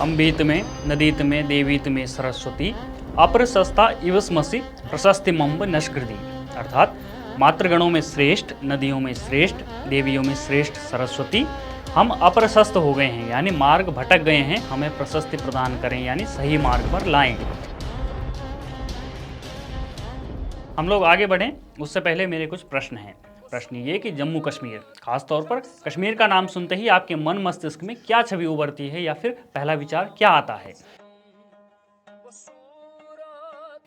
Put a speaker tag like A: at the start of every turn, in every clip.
A: अम्बीत में नदीत में देवीत में सरस्वती अप्रशस्ता इवस्मसि प्रशस्तिमंब नष्कृति। अर्थात मातृगणों में श्रेष्ठ, नदियों में श्रेष्ठ, देवियों में श्रेष्ठ सरस्वती, हम अप्रशस्त हो गए हैं यानी मार्ग भटक गए हैं, हमें प्रशस्ति प्रदान करें यानी सही मार्ग पर लाएं। हम लोग आगे बढ़ें उससे पहले मेरे कुछ प्रश्न हैं। प्रश्न ये कि जम्मू कश्मीर, खासतौर पर कश्मीर का नाम सुनते ही आपके मन मस्तिष्क में क्या छवि उभरती है या फिर पहला विचार क्या आता है?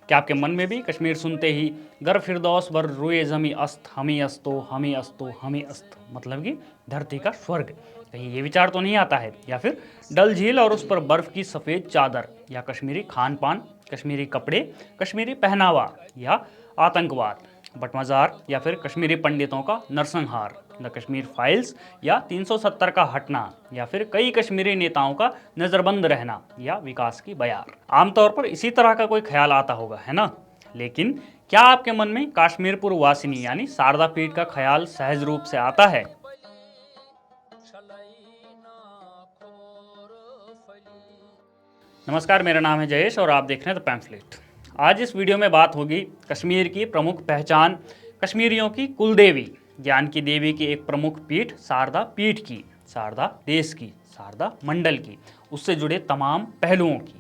A: क्या आपके मन में भी कश्मीर सुनते ही गर फिरदौस बर रुए जमी अस्त हमी अस्तो हमी अस्तो हमी अस्त, मतलब कि धरती का स्वर्ग, कहीं ये विचार तो नहीं आता है? या फिर डल झील और उस पर बर्फ की सफ़ेद चादर, या कश्मीरी खान पान, कश्मीरी कपड़े, कश्मीरी पहनावा, या आतंकवाद, बटमजार, या फिर कश्मीरी पंडितों का नरसंहार, द कश्मीर फाइल्स, या 370 का हटना, या फिर कई कश्मीरी नेताओं का नज़रबंद रहना, या विकास की बयार। आमतौर पर इसी तरह का कोई ख्याल आता होगा, है ना? लेकिन क्या आपके मन में काश्मीरपुर वासिनी यानी शारदा पीठ का ख्याल सहज रूप से आता है? नमस्कार, मेरा नाम है जयेश और आप देख रहे हैं द पैम्फलेट। आज इस वीडियो में बात होगी कश्मीर की प्रमुख पहचान, कश्मीरियों की कुलदेवी, ज्ञान की देवी की एक प्रमुख पीठ शारदा पीठ की, शारदा देश की, शारदा मंडल की, उससे जुड़े तमाम पहलुओं की।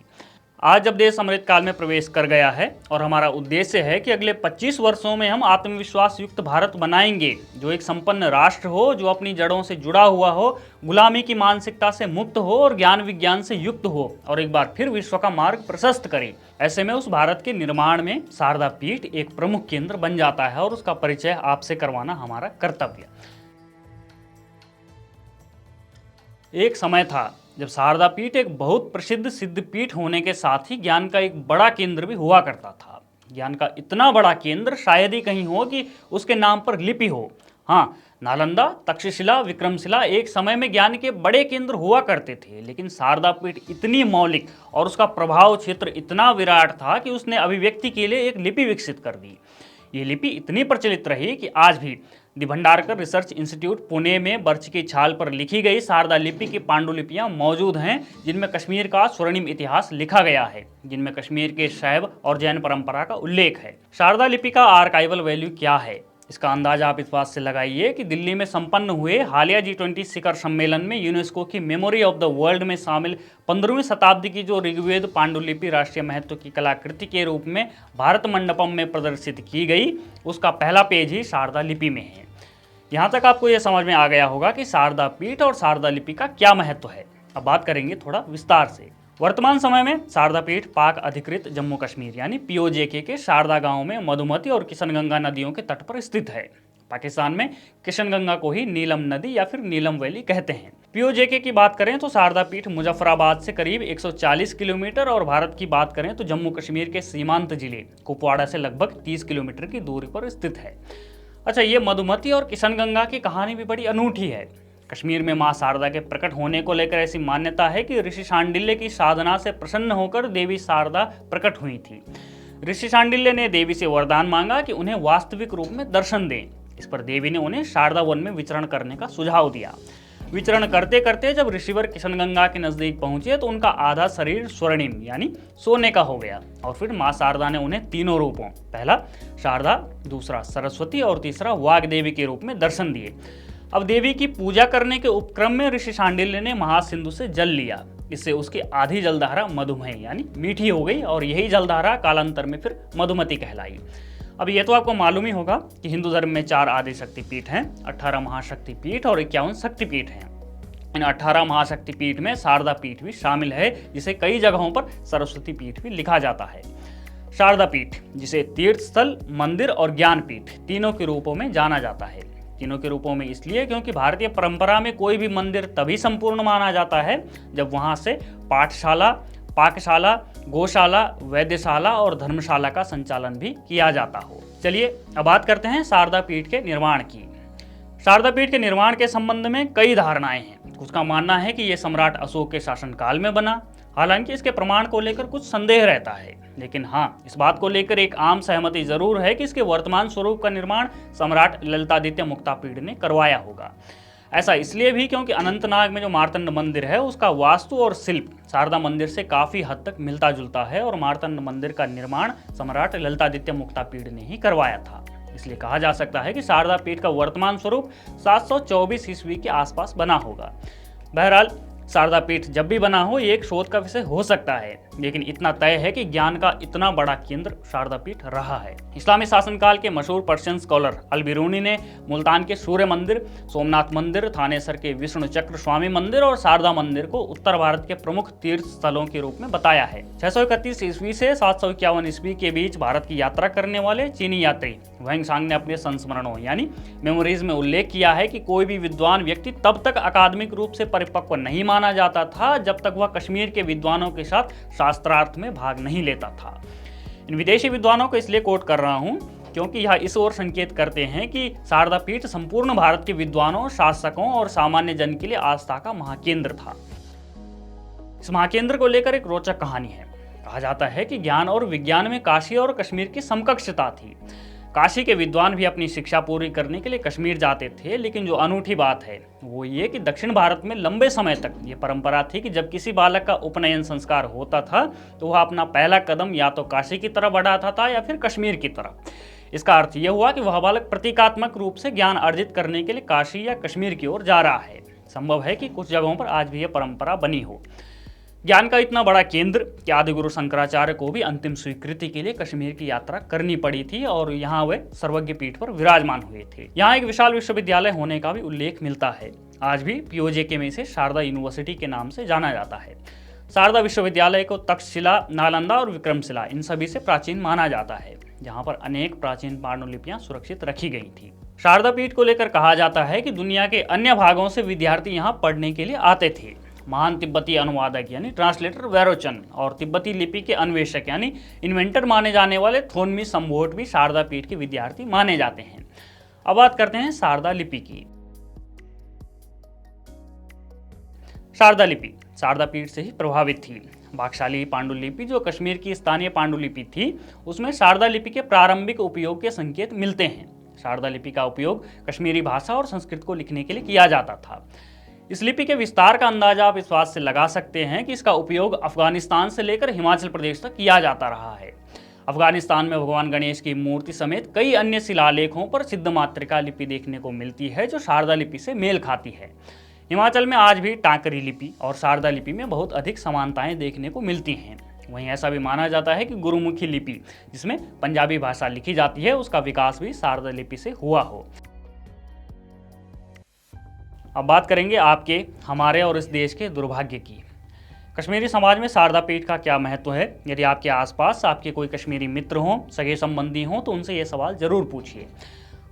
A: आज जब देश अमृतकाल में प्रवेश कर गया है और हमारा उद्देश्य है कि अगले 25 वर्षों में हम आत्मविश्वास युक्त भारत बनाएंगे, जो एक संपन्न राष्ट्र हो, जो अपनी जड़ों से जुड़ा हुआ हो, गुलामी की मानसिकता से मुक्त हो और ज्ञान विज्ञान से युक्त हो, और एक बार फिर विश्व का मार्ग प्रशस्त करे। ऐसे में उस भारत के निर्माण में शारदा पीठ एक प्रमुख केंद्र बन जाता है और उसका परिचय आपसे करवाना हमारा कर्तव्य। एक समय था जब शारदा पीठ एक बहुत प्रसिद्ध सिद्ध पीठ होने के साथ ही ज्ञान का एक बड़ा केंद्र भी हुआ करता था। ज्ञान का इतना बड़ा केंद्र शायद ही कहीं हो कि उसके नाम पर लिपि हो। हाँ, नालंदा, तक्षशिला, विक्रमशिला एक समय में ज्ञान के बड़े केंद्र हुआ करते थे, लेकिन शारदा पीठ इतनी मौलिक और उसका प्रभाव क्षेत्र इतना विराट था कि उसने अभिव्यक्ति के लिए एक लिपि विकसित कर दी। ये लिपि इतनी प्रचलित रही कि आज भी दि भंडारकर रिसर्च इंस्टीट्यूट पुणे में बर्च की छाल पर लिखी गई शारदा लिपि की पांडुलिपियां मौजूद हैं, जिनमें कश्मीर का स्वर्णिम इतिहास लिखा गया है, जिनमें कश्मीर के शैव और जैन परंपरा का उल्लेख है। शारदा लिपि का आर्काइवल वैल्यू क्या है, इसका अंदाजा आप इस बात से लगाइए कि दिल्ली में संपन्न हुए हालिया G20 शिखर सम्मेलन में यूनेस्को की मेमोरी ऑफ द वर्ल्ड में शामिल 15वीं शताब्दी की जो ऋग्वेद पांडुलिपि राष्ट्रीय महत्व की कलाकृति के रूप में भारत मंडपम में प्रदर्शित की गई, उसका पहला पेज ही शारदा लिपि में है। यहाँ तक आपको यह समझ में आ गया होगा कि शारदा पीठ और शारदा लिपि का क्या महत्व है। अब बात करेंगे थोड़ा विस्तार से। वर्तमान समय में शारदा पीठ पाक अधिकृत जम्मू कश्मीर यानी POJK के शारदा गांव में मधुमती और किशनगंगा नदियों के तट पर स्थित है। पाकिस्तान में किशनगंगा को ही नीलम नदी या फिर नीलम वैली कहते हैं। POJK की बात करें तो शारदा पीठ मुजफ्फराबाद से करीब 140 किलोमीटर और भारत की बात करें तो जम्मू कश्मीर के सीमांत जिले कुपवाड़ा से लगभग 30 किलोमीटर की दूरी पर स्थित है। अच्छा, ये मधुमती और किशनगंगा की कहानी भी बड़ी अनूठी है। कश्मीर में मां शारदा के प्रकट होने को लेकर ऐसी मान्यता है कि ऋषि शांडिल्य की साधना से प्रसन्न होकर देवी शारदा प्रकट हुई थी। ऋषि शांडिल्य ने देवी से वरदान मांगा कि उन्हें वास्तविक रूप में दर्शन दें। इस पर देवी ने उन्हें शारदा वन में विचरण करने का सुझाव दिया। विचरण करते करते जब ऋषिवर किशनगंगा के नजदीक पहुंचे तो उनका आधा शरीर स्वर्णिम यानी सोने का हो गया, और फिर मां शारदा ने उन्हें तीनों रूपों, पहला शारदा, दूसरा सरस्वती और तीसरा वाग्देवी के रूप में दर्शन दिए। अब देवी की पूजा करने के उपक्रम में ऋषि शांडिल्य ने महासिंधु से जल लिया। इससे उसकी आधी जलधारा मधुमेह यानी मीठी हो गई और यही जलधारा कालांतर में फिर मधुमती कहलाई। अब ये तो आपको मालूम ही होगा कि हिंदू धर्म में 4 आदि शक्तिपीठ हैं, 18 महाशक्ति पीठ और 51 शक्तिपीठ हैं। इन 18 महाशक्ति पीठ में शारदा पीठ भी शामिल है, जिसे कई जगहों पर सरस्वती पीठ भी लिखा जाता है। शारदा पीठ, जिसे तीर्थ स्थल, मंदिर और ज्ञान पीठ तीनों के रूपों में जाना जाता है। तीनों के रूपों में इसलिए क्योंकि भारतीय परंपरा में कोई भी मंदिर तभी संपूर्ण माना जाता है जब वहां से पाठशाला, पाकशाला, गौशाला, वैद्यशाला और धर्मशाला का संचालन भी किया जाता हो। चलिए अब बात करते हैं शारदा पीठ के निर्माण की। शारदा पीठ के निर्माण के संबंध में कई धारणाएं हैं। कुछ का मानना है कि यह सम्राट अशोक के शासनकाल में बना, हालांकि इसके प्रमाण को लेकर कुछ संदेह रहता है, लेकिन हाँ, इस बात को लेकर एक आम सहमति जरूर है कि इसके वर्तमान स्वरूप का निर्माण सम्राट ललितादित्य मुक्तापीड़ ने करवाया होगा। ऐसा इसलिए भी क्योंकि अनंतनाग में जो मार्तंड मंदिर है उसका वास्तु और शिल्प शारदा मंदिर से काफ़ी हद तक मिलता जुलता है और मार्तंड मंदिर का निर्माण सम्राट ललितादित्य मुक्तापीड ने ही करवाया था। इसलिए कहा जा सकता है कि शारदा पीठ का वर्तमान स्वरूप 724 ईस्वी के आसपास बना होगा। बहरहाल शारदा पीठ जब भी बना हो ये एक शोध का विषय हो सकता है, लेकिन इतना तय है कि ज्ञान का इतना बड़ा केंद्र शारदा पीठ रहा है। इस्लामी शासनकाल के मशहूर पर्शियन स्कॉलर अल बिरूनी ने मुल्तान के सूर्य मंदिर, सोमनाथ मंदिर, थानेसर के विष्णु चक्र स्वामी मंदिर और शारदा मंदिर को उत्तर भारत के प्रमुख तीर्थ स्थलों के रूप में बताया है। 631 ईस्वी से 751 ईस्वी के बीच भारत की यात्रा करने वाले चीनी यात्री वैंगसांग ने अपने संस्मरणों यानी मेमोरीज में उल्लेख किया है कि कोई भी विद्वान व्यक्ति तब तक अकादमिक रूप से परिपक्व नहीं माना जाता था जब तक वह कश्मीर के विद्वानों के साथ शास्त्रार्थ में भाग नहीं लेता था। इन विदेशी विद्वानों को इसलिए कोट कर रहा हूं क्योंकि यह इस ओर संकेत करते हैं कि शारदा पीठ संपूर्ण भारत के विद्वानों, शासकों और सामान्य जन के लिए आस्था का महाकेंद्र था। इस महाकेंद्र को लेकर एक रोचक कहानी है। कहा जाता है कि ज्ञान और विज्ञान में काशी और कश्मीर की समकक्षता थी। काशी के विद्वान भी अपनी शिक्षा पूरी करने के लिए कश्मीर जाते थे, लेकिन जो अनूठी बात है वो ये कि दक्षिण भारत में लंबे समय तक ये परंपरा थी कि जब किसी बालक का उपनयन संस्कार होता था तो वह अपना पहला कदम या तो काशी की तरफ बढ़ाता था या फिर कश्मीर की तरफ। इसका अर्थ यह हुआ कि वह बालक प्रतीकात्मक रूप से ज्ञान अर्जित करने के लिए काशी या कश्मीर की ओर जा रहा है। संभव है कि कुछ जगहों पर आज भी यह परंपरा बनी हो। ज्ञान का इतना बड़ा केंद्र कि आदिगुरु शंकराचार्य को भी अंतिम स्वीकृति के लिए कश्मीर की यात्रा करनी पड़ी थी और यहाँ वे सर्वज्ञ पीठ पर विराजमान हुए थे। यहाँ एक विशाल विश्वविद्यालय होने का भी उल्लेख मिलता है। आज भी पीओजेके में से शारदा यूनिवर्सिटी के नाम से जाना जाता है। शारदा विश्वविद्यालय को तक्षशिला, नालंदा और विक्रमशिला इन सभी से प्राचीन माना जाता है, जहाँ पर अनेक प्राचीन पांडुलिपियां सुरक्षित रखी गई थी। शारदा पीठ को लेकर कहा जाता है कि दुनिया के अन्य भागों से विद्यार्थी यहाँ पढ़ने के लिए आते थे। महान तिब्बती अनुवादक यानी ट्रांसलेटर वैरोचन और तिब्बती लिपि के अन्वेषक यानी इन्वेंटर माने जाने वाले थोनमी संभोट भी शारदा पीठ के विद्यार्थी माने जाते हैं। अब बात करते हैं शारदा लिपि की। शारदा लिपि शारदा पीठ से ही प्रभावित थी। बाकशाली पांडुलिपि जो कश्मीर की स्थानीय पांडुलिपि थी, उसमें शारदा लिपि के प्रारंभिक उपयोग के संकेत मिलते हैं। शारदा लिपि का उपयोग कश्मीरी भाषा और संस्कृत को लिखने के लिए किया जाता था। इस लिपि के विस्तार का अंदाजा आप इस बात से लगा सकते हैं कि इसका उपयोग अफगानिस्तान से लेकर हिमाचल प्रदेश तक किया जाता रहा है। अफगानिस्तान में भगवान गणेश की मूर्ति समेत कई अन्य शिलालेखों पर सिद्ध मातृका लिपि देखने को मिलती है जो शारदा लिपि से मेल खाती है। हिमाचल में आज भी टाकरी लिपि और शारदा लिपि में बहुत अधिक समानताएं देखने को मिलती हैं। वहीं ऐसा भी माना जाता है कि गुरुमुखी लिपि, जिसमें पंजाबी भाषा लिखी जाती है, उसका विकास भी शारदा लिपि से हुआ हो। अब बात करेंगे आपके, हमारे और इस देश के दुर्भाग्य की। कश्मीरी समाज में शारदा पीठ का क्या महत्व है? यदि आपके आसपास आपके कोई कश्मीरी मित्र हों, सगे संबंधी हों, तो उनसे ये सवाल जरूर पूछिए।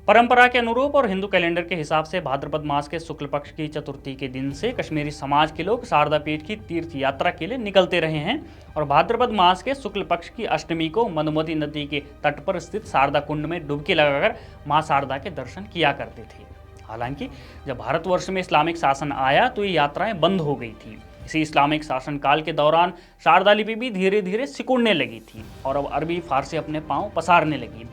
A: परंपरा के अनुरूप और हिंदू कैलेंडर के हिसाब से भाद्रपद मास के शुक्ल पक्ष की चतुर्थी के दिन से कश्मीरी समाज के लोग शारदा पीठ की तीर्थ यात्रा के लिए निकलते रहे हैं और भाद्रपद मास के शुक्ल पक्ष की अष्टमी को मधुमती नदी के तट पर स्थित शारदा कुंड में डुबकी लगाकर मां शारदा के दर्शन किया करते थे। हालांकि जब भारतवर्ष में इस्लामिक शासन आया तो ये यात्राएं बंद हो गई थी। इसी इस्लामिक शासनकाल के दौरान शारदा लिपि भी धीरे धीरे सिकुड़ने लगी थी और अब अरबी फारसी अपने पांव पसारने लगी।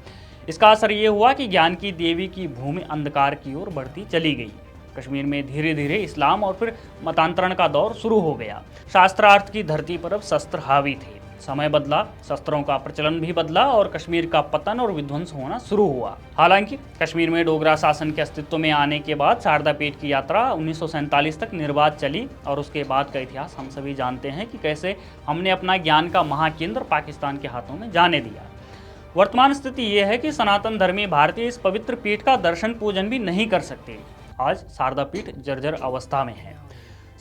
A: इसका असर ये हुआ कि ज्ञान की देवी की भूमि अंधकार की ओर बढ़ती चली गई। कश्मीर में धीरे धीरे इस्लाम और फिर मतांतरण का दौर शुरू हो गया। शास्त्रार्थ की धरती पर अब शस्त्र हावी थे। समय बदला, शस्त्रों का प्रचलन भी बदला और कश्मीर का पतन और विध्वंस होना शुरू हुआ। हालांकि कश्मीर में डोगरा शासन के अस्तित्व में आने के बाद शारदा पीठ की यात्रा 1947 तक निर्बाध चली और उसके बाद का इतिहास हम सभी जानते हैं कि कैसे हमने अपना ज्ञान का महाकेंद्र पाकिस्तान के हाथों में जाने दिया। वर्तमान स्थिति ये है कि सनातन धर्मी भारतीय इस पवित्र पीठ का दर्शन पूजन भी नहीं कर सकते। आज शारदा पीठ जर्जर अवस्था में है।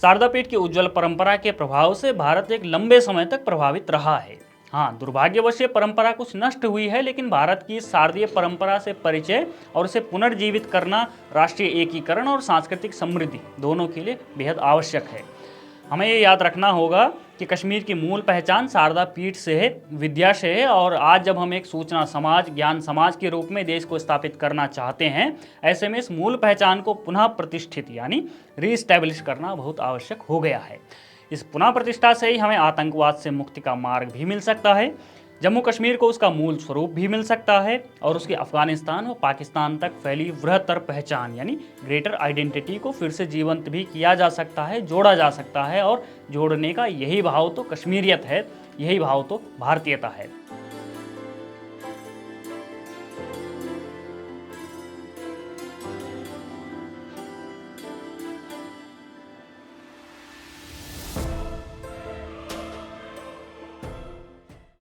A: शारदा पीठ की उज्जवल परंपरा के प्रभाव से भारत एक लंबे समय तक प्रभावित रहा है। हाँ, दुर्भाग्यवश ये परंपरा कुछ नष्ट हुई है, लेकिन भारत की शारदीय परंपरा से परिचय और इसे पुनर्जीवित करना राष्ट्रीय एकीकरण और सांस्कृतिक समृद्धि दोनों के लिए बेहद आवश्यक है। हमें ये याद रखना होगा कि कश्मीर की मूल पहचान शारदा पीठ से है, विद्या से है और आज जब हम एक सूचना समाज, ज्ञान समाज के रूप में देश को स्थापित करना चाहते हैं, ऐसे में इस मूल पहचान को पुनः प्रतिष्ठित यानी रीस्टैब्लिश करना बहुत आवश्यक हो गया है। इस पुनः प्रतिष्ठा से ही हमें आतंकवाद से मुक्ति का मार्ग भी मिल सकता है। जम्मू कश्मीर को उसका मूल स्वरूप भी मिल सकता है और उसकी अफगानिस्तान व पाकिस्तान तक फैली वृहत्तर पहचान यानी ग्रेटर आइडेंटिटी को फिर से जीवंत भी किया जा सकता है, जोड़ा जा सकता है। और जोड़ने का यही भाव तो कश्मीरियत है, यही भाव तो भारतीयता है।